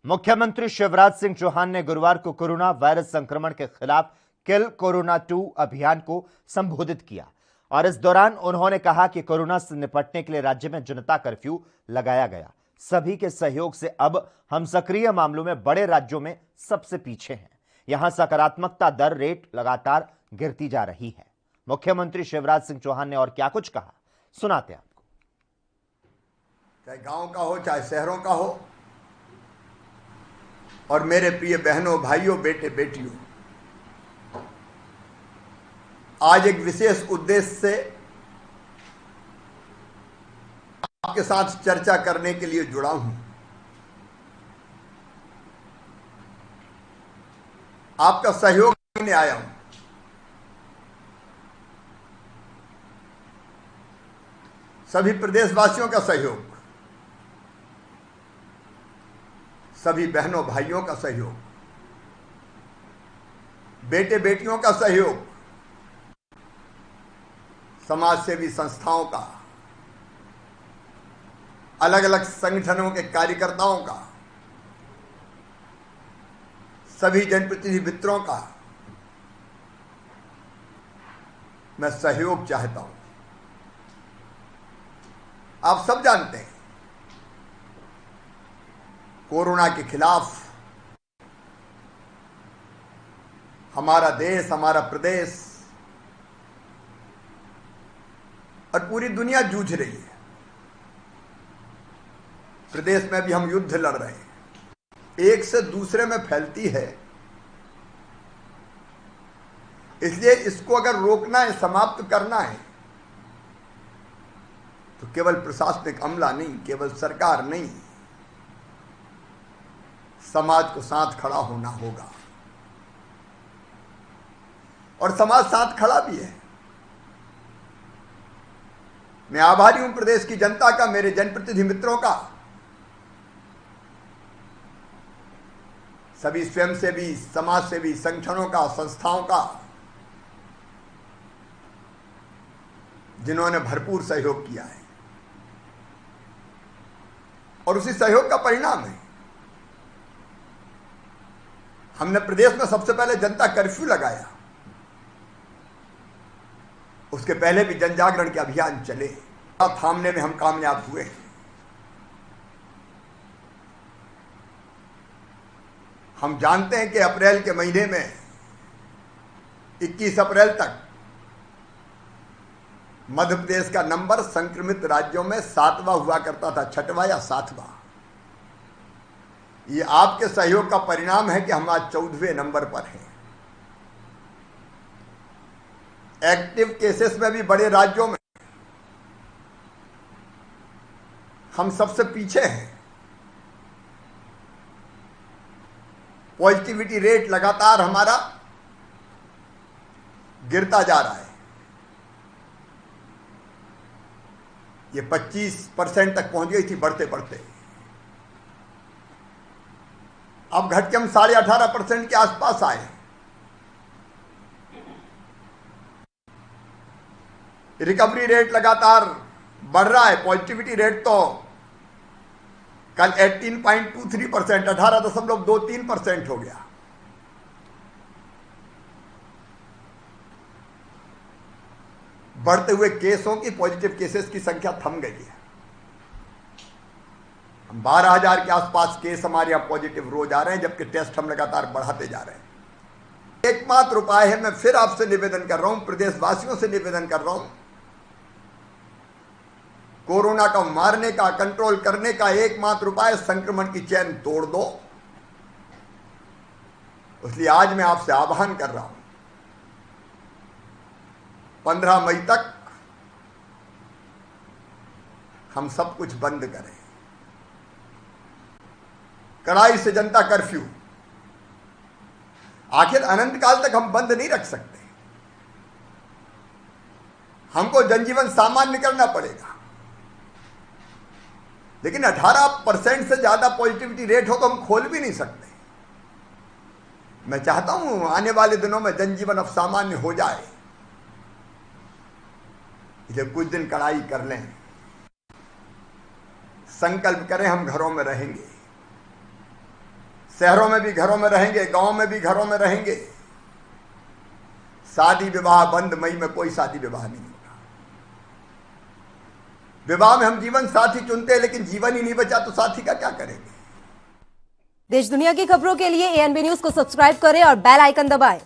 मुख्यमंत्री शिवराज सिंह चौहान ने गुरुवार को कोरोना वायरस संक्रमण के खिलाफ किल कोरोना 2 अभियान को संबोधित किया और इस दौरान उन्होंने कहा कि कोरोना से निपटने के लिए राज्य में जनता कर्फ्यू लगाया गया। सभी के सहयोग से अब हम सक्रिय मामलों में बड़े राज्यों में सबसे पीछे हैं। यहां सकारात्मकता दर रेट लगातार गिरती जा रही है। मुख्यमंत्री शिवराज सिंह चौहान ने और क्या कुछ कहा, सुनाते हैं आपको। चाहे गांव का हो चाहे शहरों का हो, और मेरे प्रिय बहनों भाइयों बेटे बेटियों, आज एक विशेष उद्देश्य से आपके साथ चर्चा करने के लिए जुड़ा हूं। आपका सहयोग लेने आया हूं। सभी प्रदेशवासियों का सहयोग, सभी बहनों भाइयों का सहयोग, बेटे बेटियों का सहयोग, समाज सेवी संस्थाओं का, अलग अलग संगठनों के कार्यकर्ताओं का, सभी जनप्रतिनिधि मित्रों का मैं सहयोग चाहता हूं। आप सब जानते हैं, कोरोना के खिलाफ हमारा देश, हमारा प्रदेश और पूरी दुनिया जूझ रही है। प्रदेश में भी हम युद्ध लड़ रहे हैं, एक से दूसरे में फैलती है। इसलिए इसको अगर रोकना है, समाप्त करना है, तो केवल प्रशासनिक अमला नहीं, केवल सरकार नहीं, समाज को साथ खड़ा होना होगा। और समाज साथ खड़ा भी है। मैं आभारी हूं प्रदेश की जनता का, मेरे जनप्रतिनिधि मित्रों का, सभी स्वयंसेवी समाज सेवी संगठनों का, संस्थाओं का, जिन्होंने भरपूर सहयोग किया है। और उसी सहयोग का परिणाम है, हमने प्रदेश में सबसे पहले जनता कर्फ्यू लगाया। उसके पहले भी जन जागरण के अभियान चले, थामने में हम कामयाब हुए। हम जानते हैं कि अप्रैल के महीने में 21 अप्रैल तक मध्य प्रदेश का नंबर संक्रमित राज्यों में 7वां हुआ करता था, 6वां या 7वां। ये आपके सहयोग का परिणाम है कि हम आज 14वें नंबर पर हैं। एक्टिव केसेस में भी बड़े राज्यों में हम सबसे पीछे हैं। पॉजिटिविटी रेट लगातार हमारा गिरता जा रहा है। ये 25% तक पहुंच गई थी बढ़ते बढ़ते, अब घट के हम 18.5% के आसपास आए। रिकवरी रेट लगातार बढ़ रहा है। पॉजिटिविटी रेट तो कल 18.23%, 18.23% हो गया। बढ़ते हुए केसों की, पॉजिटिव केसेस की संख्या थम गई है। 12,000 के आसपास केस हमारे यहां पॉजिटिव रोज आ रहे हैं, जबकि टेस्ट हम लगातार बढ़ाते जा रहे हैं। एकमात्र उपाय है, मैं फिर आपसे निवेदन कर रहा हूं, प्रदेशवासियों से निवेदन कर रहा हूं, कोरोना का मारने का, कंट्रोल करने का एकमात्र उपाय संक्रमण की चेन तोड़ दो। इसलिए आज मैं आपसे आह्वान कर रहा हूं, 15 मई तक हम सब कुछ बंद करें। कड़ाई से जनता कर्फ्यू, आखिर अनंत काल तक हम बंद नहीं रख सकते। हमको जनजीवन सामान्य करना पड़ेगा। लेकिन 18% से ज्यादा पॉजिटिविटी रेट हो तो हम खोल भी नहीं सकते। मैं चाहता हूं आने वाले दिनों में जनजीवन अब सामान्य हो जाए। इसलिए कुछ दिन कड़ाई कर लें, संकल्प करें हम घरों में रहेंगे। शहरों में भी घरों में रहेंगे, गांव में भी घरों में रहेंगे। शादी विवाह बंद, मई में कोई शादी विवाह नहीं होगा। विवाह में हम जीवन साथी चुनते हैं, लेकिन जीवन ही नहीं बचा तो साथी का क्या करेंगे। देश दुनिया की खबरों के लिए एएनबी न्यूज को सब्सक्राइब करें और बेल आइकन दबाएं।